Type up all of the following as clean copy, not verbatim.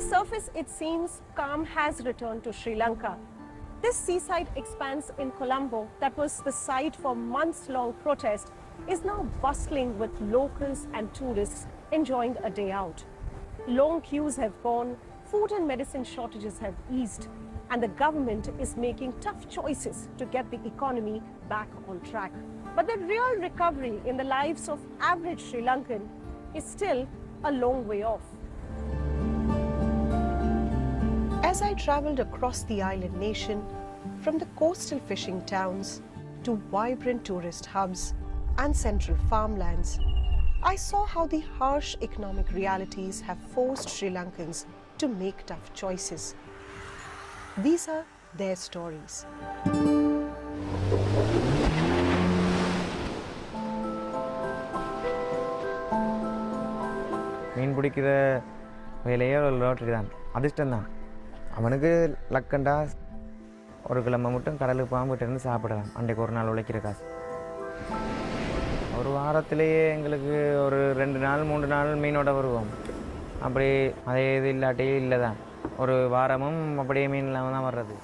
surface, it seems calm has returned to Sri Lanka. This seaside expanse in Colombo, that was the site for months-long protest, is now bustling with locals and tourists enjoying a day out. Long queues have gone, food and medicine shortages have eased, and the government is making tough choices to get the economy back on track. But the real recovery in the lives of average Sri Lankan is still a long way off. As I travelled across the island nation, from the coastal fishing towns to vibrant tourist hubs and central farmlands, I saw how the harsh economic realities have forced Sri Lankans to make tough choices. These are their stories. மீன் பிடிக்கிற வேலையே ஒரு lottery தான், அதிர்ஷ்டம் தான். அவனுக்கு லக்கண்டா ஒரு கிழமை மட்டும் கடலுக்கு பாம்புகிட்டேருந்து சாப்பிடலாம். அன்றைக்கு ஒரு நாள் உழைக்கிற காசு. ஒரு வாரத்திலேயே எங்களுக்கு ஒரு 2 நாள் 3 நாள் மீனோட வருவோம். அப்படி அதே இது இல்லாட்டி இல்லை தான், ஒரு வாரமும் அப்படியே மீன் இல்லாமல் தான் வர்றது.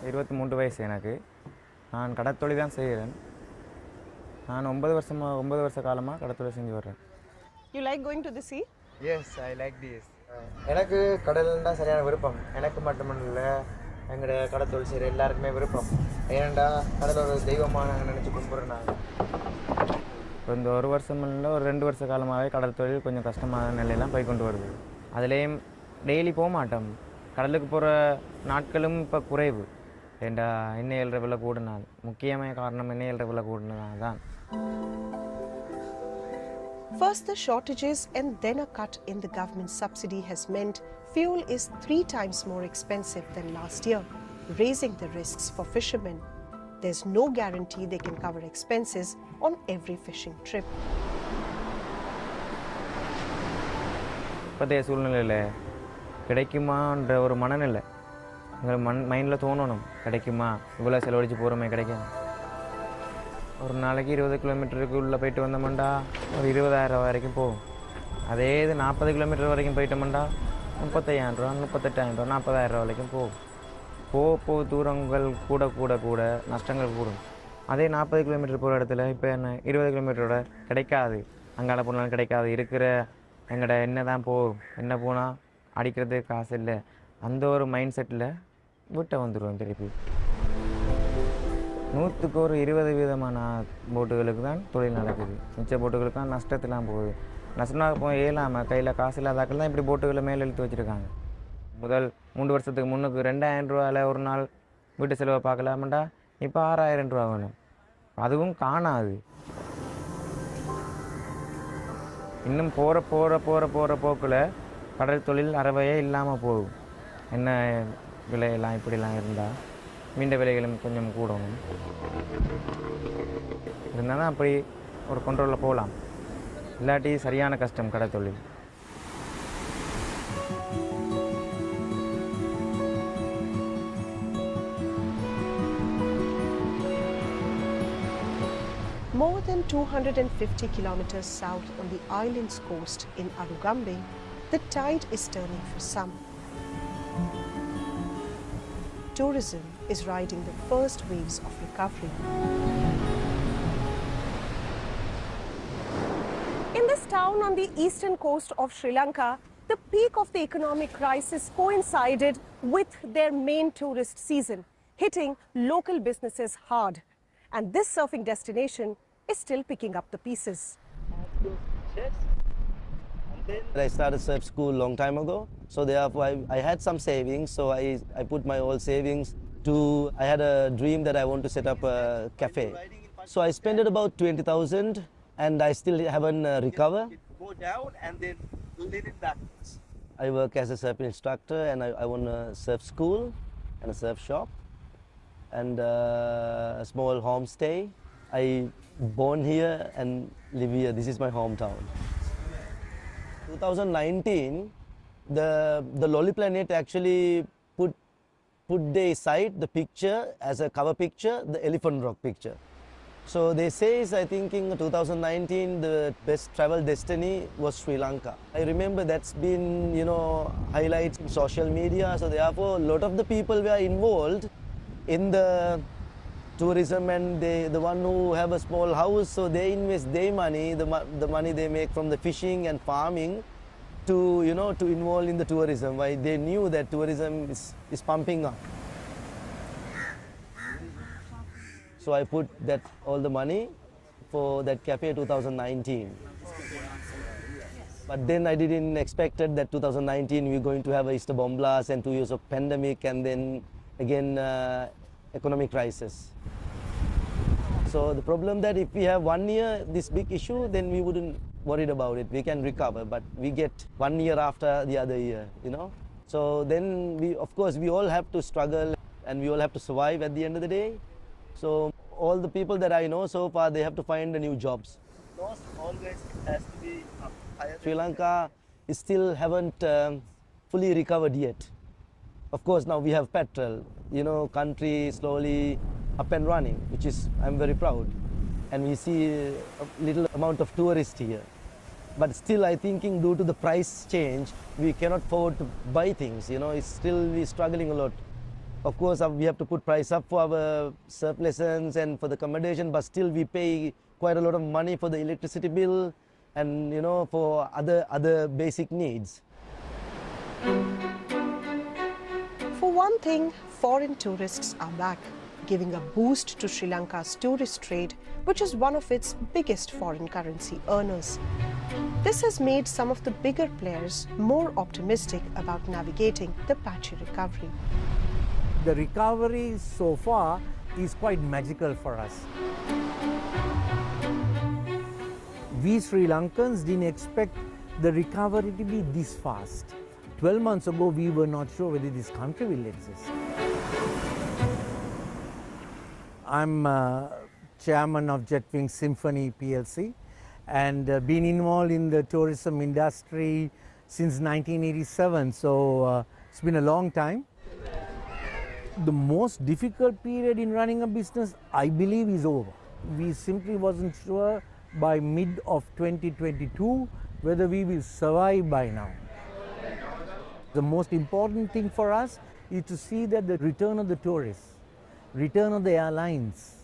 23 வயசு எனக்கு. நான் கடத்தொழில் தான் செய்கிறேன். நான் 9 வருஷ காலமாக கடத்தொழில் செஞ்சு வர்றேன். You like going to the sea? Yes, I like this. எனக்கு கடல்னா சரியான விருப்பம். எனக்கு மட்டுமல்ல, எங்களோட கடத்தொழில் செய்கிற எல்லாருக்குமே விருப்பம். ஏன்டா கடல் ஒரு தெய்வமாக நாங்கள் நினச்சி கும்பிட்றோம். நாங்கள் இந்த 1 வருஷம் இல்லை, ஒரு 2 வருஷ காலமாகவே கடல் தொழில் கொஞ்சம் கஷ்டமான நிலையெல்லாம் போய் கொண்டு வருது. அதுலேயும் டெய்லி போக மாட்டோம். கடலுக்கு போகிற நாட்களும் இப்போ குறைவு. ஏண்டா எண்ணெய் ஏழ்ற விலை கூடினால், முக்கியமான காரணம் எண்ணெய் ஏழ்ற விலை கூடினதான் தான். First, the shortages and then a cut in the government subsidy has meant fuel is 3 times more expensive than last year, raising the risks for fishermen. There's no guarantee they can cover expenses on every fishing trip. இப்போதைய சூழ்நிலையில் கிடைக்குமான்ற ஒரு மனநிலை எங்கள் மைண்டில் தோணணும். கிடைக்குமா, இவ்வளோ செலவழித்து போகிறோமே, கிடைக்கும். ஒரு நாளைக்கு 20 கிலோமீட்டருக்கு உள்ளே போயிட்டு வந்தோம்டா ஒரு 20,000 வரைக்கும் போகும். அதே இது 40 கிலோமீட்டர் வரைக்கும் போயிட்டோம்டா 35,000 ரூபா, 38,000 ரூபா, 40,000 வரைக்கும் போகும். போக தூரங்கள் கூட கூட கூட நஷ்டங்கள் கூடும். அதே 40 கிலோமீட்டர் போகிற இடத்துல இப்போ என்ன 20 கிலோமீட்டரோட கிடைக்காது. அங்கால போனாலும் கிடைக்காது. இருக்கிற எங்கள்ட என்ன தான் போகும், என்ன போனால் அடிக்கிறதுக்கு காசு இல்லை. அந்த ஒரு மைண்ட் செட்டில் விட்ட வந்துடுவோம் திருப்பி. 100க்கு ஒரு 20% போட்டுகளுக்கு தான் தொழில் நடக்குது. மிச்ச போட்டுகளுக்கு தான் நஷ்டத்திலாம் போகுது. நஷ்டமாக போய் ஏலாமல் கையில் காசு இல்லாதாக்கள் தான் இப்படி போட்டுகளை மேலே இழுத்து வச்சுருக்காங்க. முதல் 3 வருஷத்துக்கு முன்னுக்கு 2,000 ரூபாயில் ஒரு நாள் வீட்டு செலவை பார்க்கலாமண்டா இப்போ 6,000 ரூபா வேணும். அதுவும் காணாது. இன்னும் போகிற போக்கில் கடல் தொழில் அறவையே இல்லாமல் போகும். என்ன விலையெல்லாம் இப்படிலாம் இருந்தால் மீண்ட விலைகளும் கொஞ்சம் கூடணும். இருந்தால் தான் அப்படி ஒரு கண்ட்ரோலில் போகலாம். இல்லாட்டி சரியான கஷ்டம் கடல் தொழில். More than 250 kilometers south on the island's coast in Arugambe, the tide is turning for some. Tourism is riding the first waves of recovery. In this town on the eastern coast of Sri Lanka, the peak of the economic crisis coincided with their main tourist season, hitting local businesses hard. And this surfing destination is still picking up the pieces. I started surf school long time ago, so therefore I had some savings, so I put my whole savings to, I had a dream that I want to set up a cafe. So I spent it about 20,000 and I still haven't recovered. Go down and then let it back. I work as a surf instructor and I own a surf school and a surf shop and a small homestay. I born here and live here. This is my hometown. 2019, the Lolly Planet actually put the site, the picture as a cover picture, the Elephant Rock picture. So they say, I think in 2019, the best travel destiny was Sri Lanka. I remember that's been, highlights in social media. So therefore, a lot of the people were involved in the tourism, and the one who have a small house, so they invest their money, the money they make from the fishing and farming, to to involve in the tourism. Why? They knew that tourism is pumping up. So I put that all the money for that cafe 2019. But then I didn't expected that 2019 we're going to have a Easter bomb blast and 2 years of pandemic, and then again economic crisis. So the problem that if we have 1 year this big issue, then we wouldn't worried about it. We can recover, but we get 1 year after the other year, So then of course we all have to struggle, and we all have to survive at the end of the day. So all the people that I know so far, they have to find the new jobs. Cost always has to be higher. Sri Lanka is still haven't fully recovered yet. Of course, now we have petrol, country slowly up and running, which is, I'm very proud. And we see a little amount of tourists here. But still, I thinking due to the price change, we cannot afford to buy things, it's still, we're struggling a lot. Of course, we have to put price up for our surpluses and for the accommodation, but still we pay quite a lot of money for the electricity bill and, for other basic needs. For one thing, foreign tourists are back, giving a boost to Sri Lanka's tourist trade, which is one of its biggest foreign currency earners. This has made some of the bigger players more optimistic about navigating the patchy recovery. The recovery so far is quite magical for us. We Sri Lankans didn't expect the recovery to be this fast. 12 months ago, we were not sure whether this country will exist. I'm chairman of Jetwing Symphony PLC, and been involved in the tourism industry since 1987, so it's been a long time. The most difficult period in running a business, I believe, is over. We simply wasn't sure by mid of 2022 whether we will survive by now. The most important thing for us is to see that the return of the tourists, return of the airlines.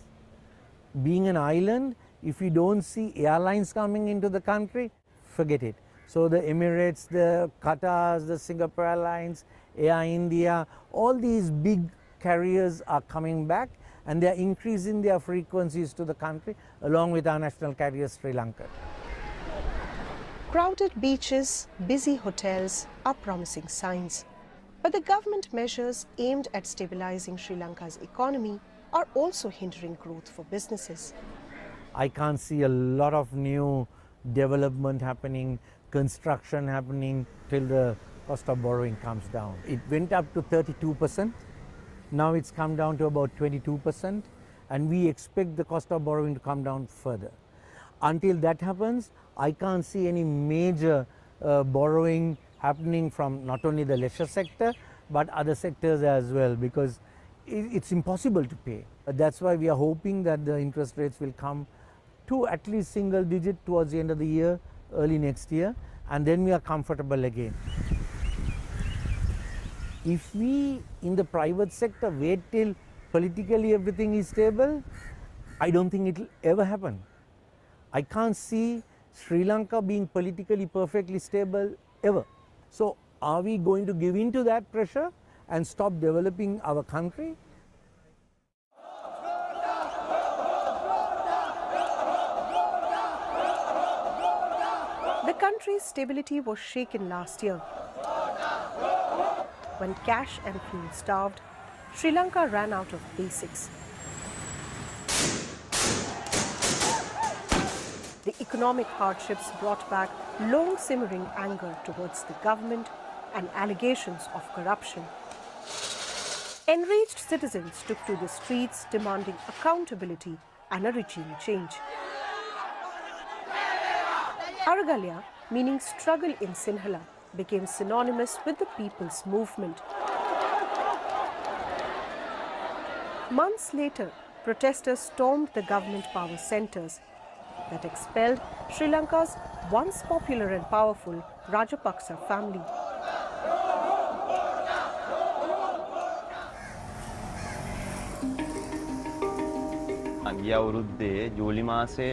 Being an island, if we don't see airlines coming into the country, forget it. So the Emirates, the Qatars, the Singapore Airlines, Air India, all these big carriers are coming back, and they are increasing their frequencies to the country along with our national carrier Sri Lanka. Crowded beaches, busy hotels are promising signs. But the government measures aimed at stabilizing Sri Lanka's economy are also hindering growth for businesses. I can't see a lot of new development happening, construction happening till the cost of borrowing comes down. It went up to 32%. Now it's come down to about 22%, and we expect the cost of borrowing to come down further. Until that happens, I can't see any major borrowing happening from not only the leisure sector, but other sectors as well, because it's impossible to pay. That's why we are hoping that the interest rates will come to at least single digit towards the end of the year, early next year, and then we are comfortable again. If we in the private sector wait till politically everything is stable, I don't think it will ever happen. I can't see Sri Lanka being politically perfectly stable ever. So are we going to give in to that pressure and stop developing our country? The country's stability was shaken last year. When cash and fuel starved, Sri Lanka ran out of basics. The economic hardships brought back long-simmering anger towards the government and allegations of corruption. Enraged citizens took to the streets demanding accountability and a regime change. Aragalya, meaning struggle in Sinhala, became synonymous with the people's movement. Months later, protesters stormed the government power centres that expelled Sri Lanka's once popular and powerful Rajapaksa family. ගිය අවුරුද්දේ ජූලි මාසේ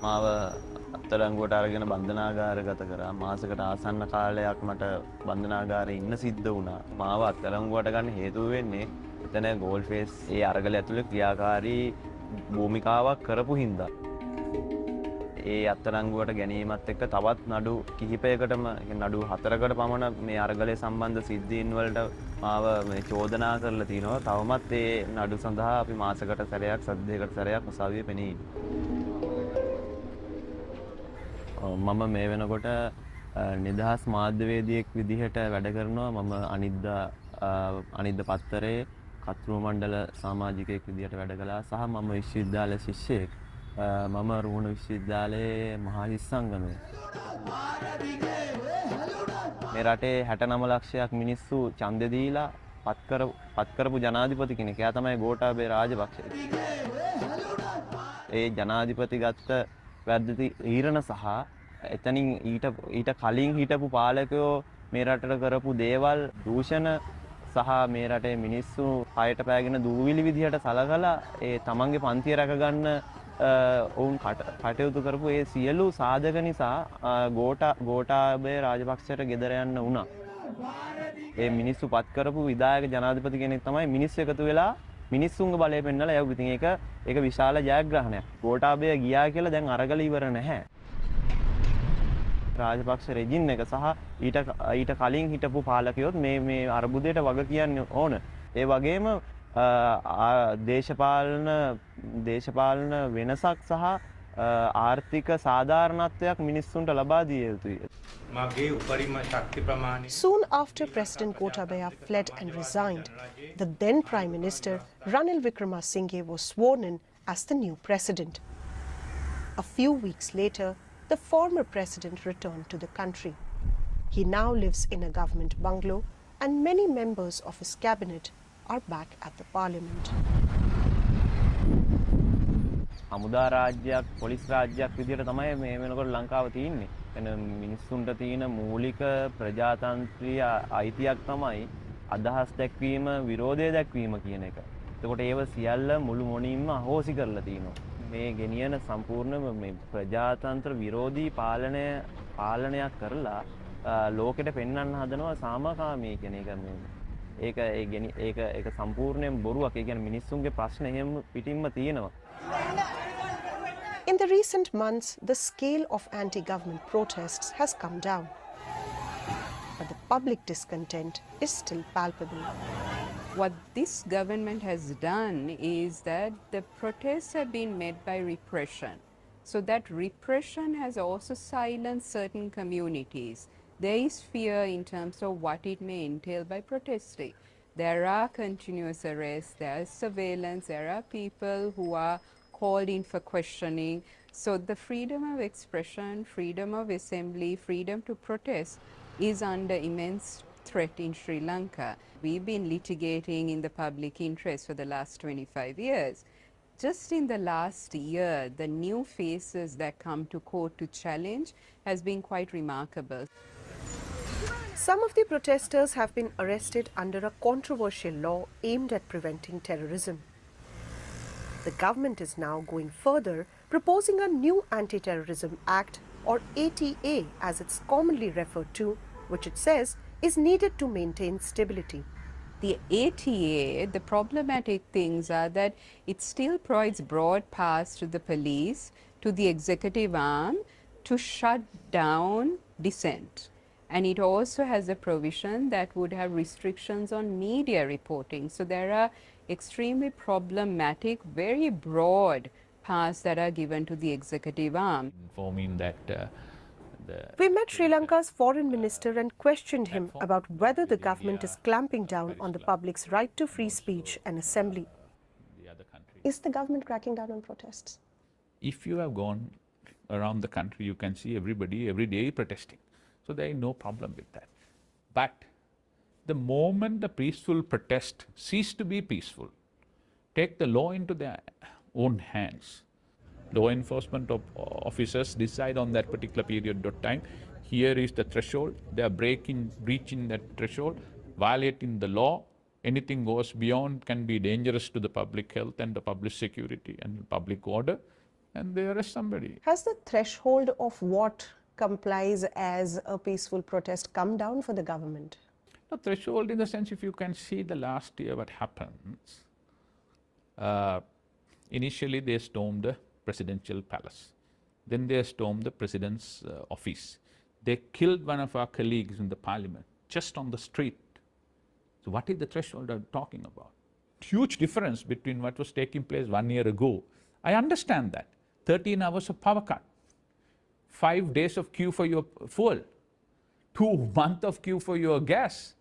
මාව අත්අඩංගුවට අරගෙන බන්ධනාගාරගත කරා. මාසයකට ආසන්න කාලයක් මට බන්ධනාගාරේ ඉන්න සිද්ධ වුණා. මාව අත්අඩංගුවට ගන්න හේතුව වෙන්නේ එතන ගෝල්ෆේස් ඒ අරගල ඇතුලේ ක්‍රියාකාරී භූමිකාවක් කරපු හින්දා. ඒ අත්අඩංගුවට ගැනීමත් එක්ක තවත් නඩු කිහිපයකටම නඩු 4කට පමණ මේ අරගලයේ සම්බන්ධ සිද්ධීන් වලට මාව මේ චෝදනා කරලා තිනවා. තවමත් ඒ නඩු සඳහා අපි මාසයකට සැරයක් සද්දයකට සැරයක් උසාවියේ පෙනී ඉන්නවා. මම මේ වෙනකොට නිදහස් මාධ්‍යවේදියෙක් විදිහට වැඩ කරනවා. මම අනිද්දා පත්තරේ කතෘ මණ්ඩල සමාජිකයෙක් විදිහට වැඩ කළා සහ මම විශ්වවිද්‍යාල ශිෂ්‍යයෙක්. මම රුහුණ විශ්වවිද්‍යාලයේ මහා හිස්සංගමයේ මේ රටේ 69 ලක්ෂයක් මිනිස්සු ඡන්දෙ දීලා පත් කරපු ජනාධිපති කෙනෙක්. එයා තමයි ගෝඨාභය රාජපක්ෂ. ඒ ජනාධිපති ගත්ත වැරදි තීරණ සහ එතනින් ඊට කලින් හිටපු පාලකයෝ මේ රටට කරපු දේවල් දූෂණ සහ මේ රටේ මිනිස්සු හයට පෑගෙන දූවිලි විදිහට සලකලා ඒ තමන්ගේ පන්තිය රැකගන්න ඔවුන් කටයුතු කරපු ඒ සියලු සාධක නිසා ගෝඨාභය රාජපක්ෂට ගෙදර යන්න වුණා. ඒ මිනිස්සු පත් කරපු විධායක ජනාධිපති කෙනෙක් තමයි මිනිස්සු එකතු වෙලා මිනිස්සුන්ගේ බලය පෙන්නලා යවු. ඉතින් ඒක විශාල ජයග්‍රහණයක්. ගෝඨාභය ගියා කියලා දැන් අරගල ඉවර නැහැ. රාජපක්ෂ රෙජිම් එක සහ ඊට කලින් හිටපු පාලකයොත් මේ අර්බුදයට වග කියන්න ඕන. ඒ වගේම දේශපාලන වෙනසක් සහ ආර්ථික සාධාරණත්වයක් මිනිස්සුන්ට ලබා දිය යුතුයි. Soon after President Gotabaya fled and resigned, the then Prime Minister Ranil Wickremesinghe was sworn in as the new president. A few weeks later, the former president returned to the country. He now lives in a government bungalow and many members of his cabinet are back at the parliament. අමුදා රාජ්‍යයක් police රාජ්‍යයක් විදිහට තමයි මේ වෙනකොට ලංකාව තියෙන්නේ. එන මිනිස්සුන්ට තියෙන මූලික ප්‍රජාතන්ත්‍රීය අයිතියක් තමයි අදහස් දැක්වීම, විරෝධය දැක්වීම කියන එක. එතකොට ඒව සියල්ල මුළු මොනින්ම අහෝසි කරලා තියෙනවා. මේ ගෙනියන සම්පූර්ණම මේ ප්‍රජාතන්ත්‍ර විරෝධී පාලනයක් කරලා ලෝකෙට පෙන්වන්න හදනවා සාමකාමී කියන එක. ඒක සම්පූර්ණයෙන් බොරුවක්. ඒ කියන්නේ මිනිස්සුන්ගේ ප්‍රශ්න එහෙම පිටින්ම තියෙනවා. In the recent months, the scale of anti-government protests has come down, but the public discontent is still palpable. What this government has done is that the protests have been met by repression. So that repression has also silenced certain communities. There is fear in terms of what it may entail by protesting. There are continuous arrests, there is surveillance, there are people who are called in for questioning. So the freedom of expression, freedom of assembly, freedom to protest is under immense threat in Sri Lanka. We've been litigating in the public interest for the last 25 years. Just in the last year, the new faces that come to court to challenge has been quite remarkable. Some of the protesters have been arrested under a controversial law aimed at preventing terrorism. The government is now going further, proposing a new Anti-Terrorism Act, or ATA as it's commonly referred to, which it says is needed to maintain stability. The ATA, the problematic things are that it still provides broad powers to the police, to the executive arm, to shut down dissent. And it also has a provision that would have restrictions on media reporting. So there are extremely problematic, very broad powers that are given to the executive arm. Informing that We met Sri Lanka's foreign minister and questioned him about whether the government is clamping down on the public's right to free speech and assembly. Is the government cracking down on protests? If you have gone around the country, you can see everybody every day protesting. So there is no problem with that. But the moment the peaceful protest cease to be peaceful, take the law into their own hands. Law enforcement officers decide on that particular period of time. Here is the threshold. They are breaching that threshold, violating the law. Anything goes beyond can be dangerous to the public health and the public security and public order, and they arrest somebody. Has the threshold of what complies as a peaceful protest come down for the government? The threshold in the sense, if you can see the last year what happens, initially they stormed the presidential palace. Then they stormed the president's office. They killed one of our colleagues in the parliament just on the street. So what is the threshold I'm talking about? Huge difference between what was taking place 1 year ago. I understand that. 13 hours of power cut, 5 days of queue for your fuel, 2 months of queue for your gas,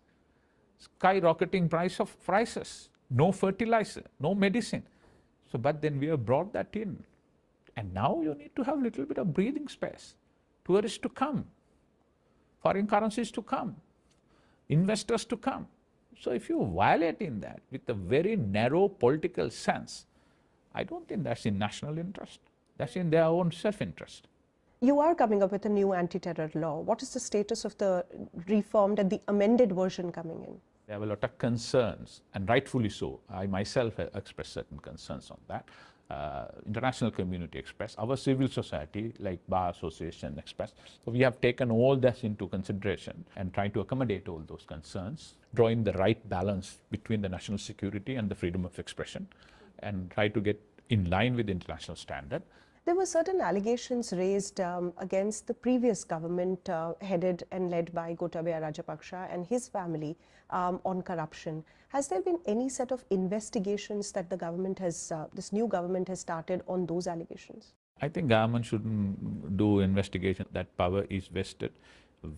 skyrocketing prices, no fertilizer, no medicine. So, but then we have brought that in. And now you need to have a little bit of breathing space. Tourists to come, foreign currencies to come, investors to come. So if you violate in that with a very narrow political sense, I don't think that's in national interest. That's in their own self-interest. You are coming up with a new anti-terror law. What is the status of the reformed and the amended version coming in? There were a lot of concerns, and rightfully so. I myself have expressed certain concerns on that. International community expressed, our civil society like Bar Association expressed. So we have taken all this into consideration and trying to accommodate all those concerns, drawing the right balance between the national security and the freedom of expression, and try to get in line with international standard. There were certain allegations raised against the previous government headed and led by Gotabaya Rajapaksa and his family on corruption. Has there been any set of investigations that the government has, this new government has started on those allegations? I think government shouldn't do investigation. That power is vested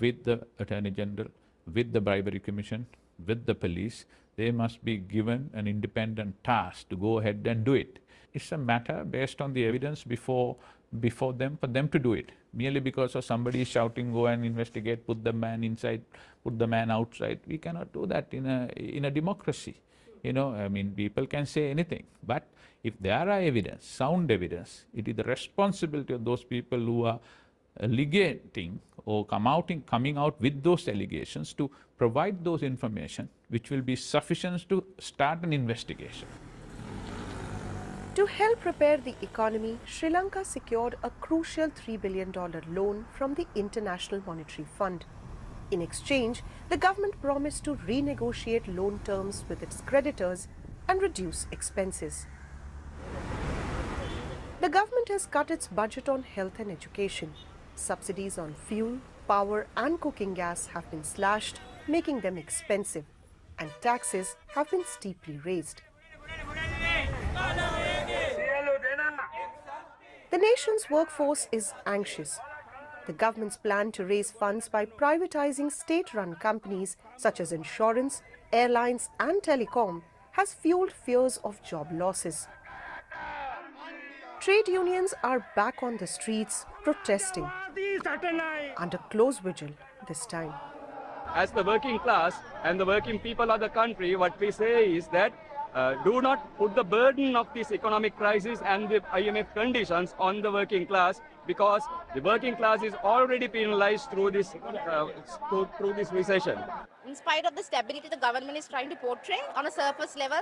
with the Attorney General, with the Bribery Commission, with the police. They must be given an independent task to go ahead and do it. It's a matter based on the evidence for them to do it. Merely because of somebody shouting, go and investigate, put the man inside, put the man outside. We cannot do that in a democracy. You know, I mean, people can say anything. But if there are evidence, sound evidence, it is the responsibility of those people who are allegating or coming out with those allegations to provide those information which will be sufficient to start an investigation. To help repair the economy, Sri Lanka secured a crucial $3 billion loan from the International Monetary Fund. In exchange, the government promised to renegotiate loan terms with its creditors and reduce expenses. The government has cut its budget on health and education. Subsidies on fuel, power and cooking gas have been slashed, making them expensive, and taxes have been steeply raised. The nation's workforce is anxious. The government's plan to raise funds by privatizing state-run companies such as insurance, airlines and telecom has fueled fears of job losses. Trade unions are back on the streets protesting under close vigil this time. As the working class and the working people of the country, what we say is that do not put the burden of this economic crisis and the IMF conditions on the working class, because the working class is already penalized through this recession. In spite of the stability the government is trying to portray on a surface level,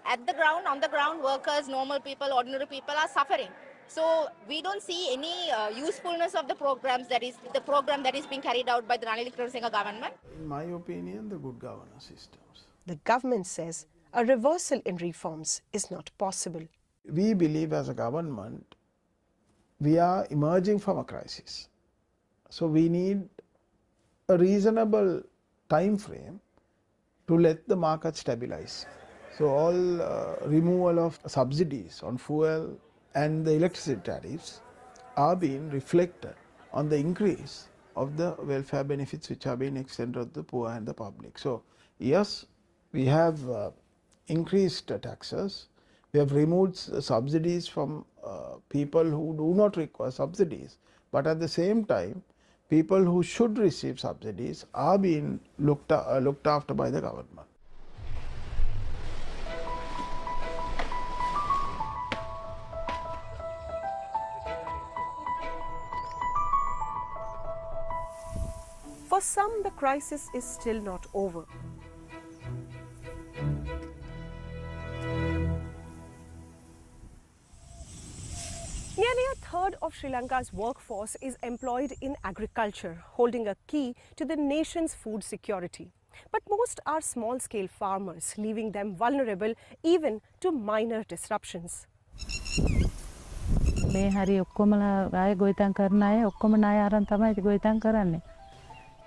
at the ground, on the ground, workers, normal people, ordinary people are suffering. So we don't see any usefulness of the program that is being carried out by the Ranil Wickremesinghe government. In my opinion, the good governance systems. The government says a reversal in reforms is not possible. We believe as a government, we are emerging from a crisis. So we need a reasonable time frame to let the market stabilize. So all removal of subsidies on fuel and the electricity tariffs are being reflected on the increase of the welfare benefits which are being extended to the poor and the public. So yes, we have increased taxes, we have removed subsidies from people who do not require subsidies, but at the same time people who should receive subsidies are being looked after by the government. For some, the crisis is still not over. Nearly a third of Sri Lanka's workforce is employed in agriculture, holding a key to the nation's food security. But most are small-scale farmers, leaving them vulnerable even to minor disruptions. මේ හරි ඔක්කොමලා ආයෙ ගොවිතැන් කරන අය ඔක්කොම ණය අරන් තමයි ගොවිතැන් කරන්නේ.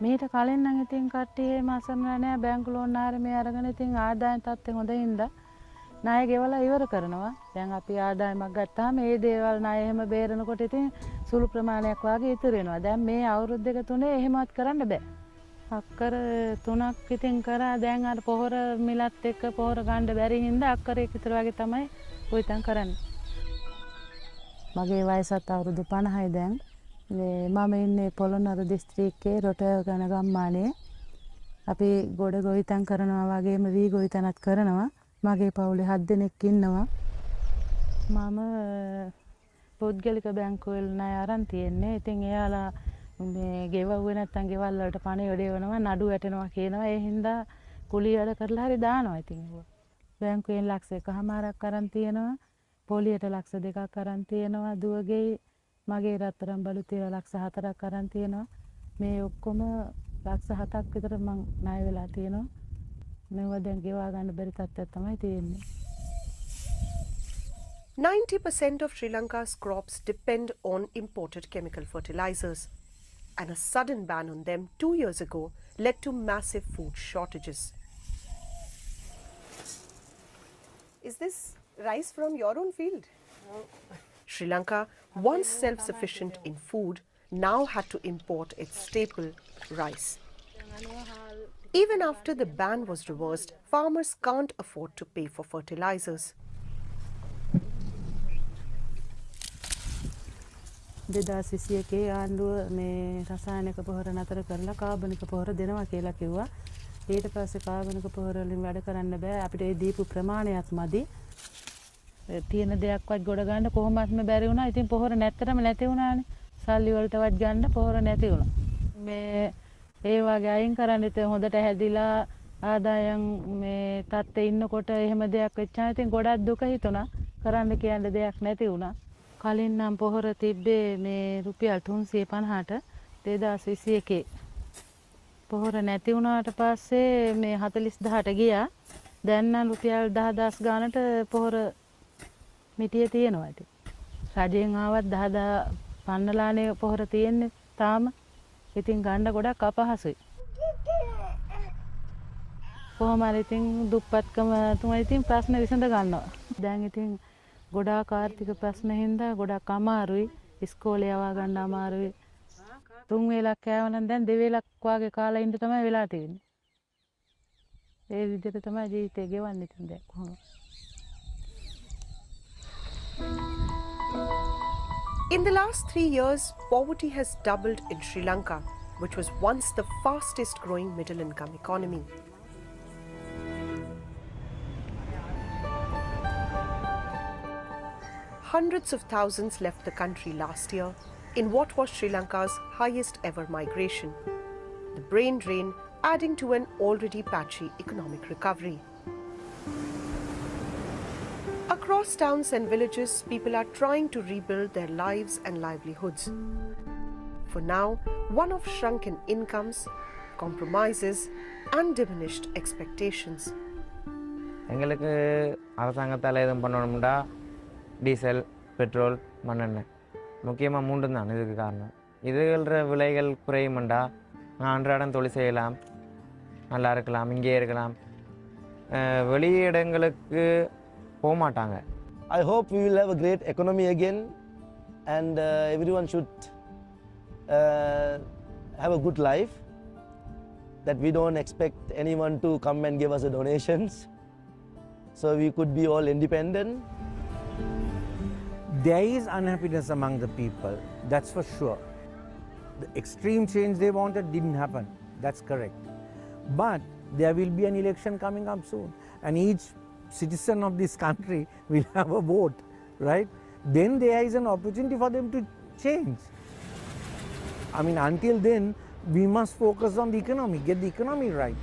මීට කලින් නම් ඉතින් කට්ටිය මාසම්ලා නෑ බැංකු ලෝන් ආර මේ අරගෙන ඉතින් ආදායම් තත්ත්වය හොඳ හින්දා ණය ගෙවලා ඉවර කරනවා. දැන් අපි ආදායමක් ගත්තාම මේ දේවල් ණය එහෙම බේරනකොට ඉතින් සුළු ප්‍රමාණයක් වාගේ ඉතුරු වෙනවා. දැන් මේ අවුරුදු දෙක තුනේ එහෙමවත් කරන්න බෑ. අක්කර 3ක් ඉතින් කරා දැන් අර පොහොර මිලත් එක්ක පොහොර ගන්න බැරි හින්දා අක්කරයක විතර වගේ තමයි ගොවිතැන් කරන්නේ. මගේ වයසත් අවුරුදු 50යි දැන්. මම ඉන්නේ පොළොන්නරු දිස්ත්‍රික්කයේ රොටගන ගම්මානයේ. අපි ගොඩ ගොවිතැන් කරනවා වගේම වී ගොවිතැනත් කරනවා. මගේ පවුලේ 7 දෙනෙක් ඉන්නවා. මම පොත්ගලික බැංකුවල ණය අරන් තියෙන්නේ. ඉතින් එයාලා මේ ගෙවුවේ නැත්තම් ගෙවල් වලට පණ යොදවනවා නඩු වැටෙනවා කියනවා. ඒ හින්දා කුලී වැඩ කරලා හරි දානවා ඉතින් ඒවා. බැංකුවෙන් ලක්ෂ 1කමාරක් අරන් තියෙනවා. පොලියට ලක්ෂ 2ක් අරන් තියෙනවා. දුවගේ මගේ රත්තරන් බලු තියලා ලක්ෂ 4ක් අරන් තියෙනවා. මේ ඔක්කොම ලක්ෂ 7ක් විතර මං ණය වෙලා තියෙනවා. මේවා දැන් ගෙවා ගන්න බැරි තත්ත්වයක් තමයි තියෙන්නේ. 90% of Sri Lanka's crops depend on imported chemical fertilizers, and a sudden ban on them 2 years ago led to massive food shortages. Is this rice from your own field? No. Sri Lanka, once self-sufficient in food, now had to import its staple, rice. Even after the ban was reversed, farmers can't afford to pay for fertilizers. දෙදාසිසියකේ ආණ්ඩුව මේ රසායනික පොහොර නතර කරලා කාබනික පොහොර දෙනවා කියලා කිව්වා. ඊට පස්සේ කාබනික පොහොර වලින් වැඩ කරන්න බෑ. අපිට ඒ දීපු ප්‍රමාණයත් මදි. තියෙන දෙයක්වත් ගොඩ ගන්න කොහොමත්ම බැරි වුණා. ඉතින් පොහොර නැත්තරම නැති වුණානේ. සල්ලි වලටවත් ගන්න පොහොර නැති වුණා. මේ ඒ වගේ අයින් කරන්න ඉතින් හොඳට හැදිලා ආදායම් මේ තත්ත්වේ ඉන්නකොට එහෙම දෙයක් වෙච්චා ඉතින් ගොඩක් දුක හිතුණා. කරන්න කියන්න දෙයක් නැති වුණා. කලින් නම් පොහොර තිබ්බේ මේ රුපියල් 350ට 2021 පොහොර නැති වුණාට පස්සේ මේ 40000ට ගියා. දැන් නම් රුපියල් 10000 ගානට පොහොර මිටිය තියෙනවා ඉතින්. රජයෙන් ආවත් 10000 පන්නලානේ පොහොර තියෙන්නේ තාම. ඉතින් ගන්න ගොඩක් අපහසුයි. කොහොම හරි ඉතින් දුප්පත්කම තුමා ඉතින් ප්‍රශ්න විසඳ ගන්නවා. දැන් ඉතින් ගොඩාක් ආර්ථික ප්‍රශ්න හින්දා ගොඩක් අමාරුයි. ඉස්කෝලේ යවා ගන්න අමාරුයි. 3 වේලක් කෑව නම් දැන් 2 වේලක් වාගේ කාලා ඉන්න තමයි වෙලා තියෙන්නේ. ඒ විදිහට තමයි ජීවිතේ ගෙවන්නේ ඉතින් දැන් කොහොමද? In the last 3 years, poverty has doubled in Sri Lanka, which was once the fastest growing middle income economy. Hundreds of thousands left the country last year in what was Sri Lanka's highest ever migration, the brain drain adding to an already patchy economic recovery. Across towns and villages, people are trying to rebuild their lives and livelihoods. For now, one of shrunken incomes, compromises and diminished expectations. எங்களுக்கு அரசாங்கத்தால் எதுவும் பண்ணணும்டா diesel petrol மண்ணெண்ணெய் முக்கியமாக 3 தான் இதுக்கு காரணம். இதுகள விலைகள் குறையுமெண்டா அன்றாடம் தொழில் செய்யலாம், நல்லா இருக்கலாம், இங்கே இருக்கலாம், வெளியிடங்களுக்கு போக மாட்டாங்க. I hope we will have a great economy again, and everyone should have a good life, that we don't expect anyone to come and give us donations, so we could be all independent. There is unhappiness among the people, that's for sure. The extreme change they wanted didn't happen, that's correct. But there will be an election coming up soon, and each citizen of this country will have a vote, right? Then there is an opportunity for them to change. I mean, until then, we must focus on the economy, get the economy right.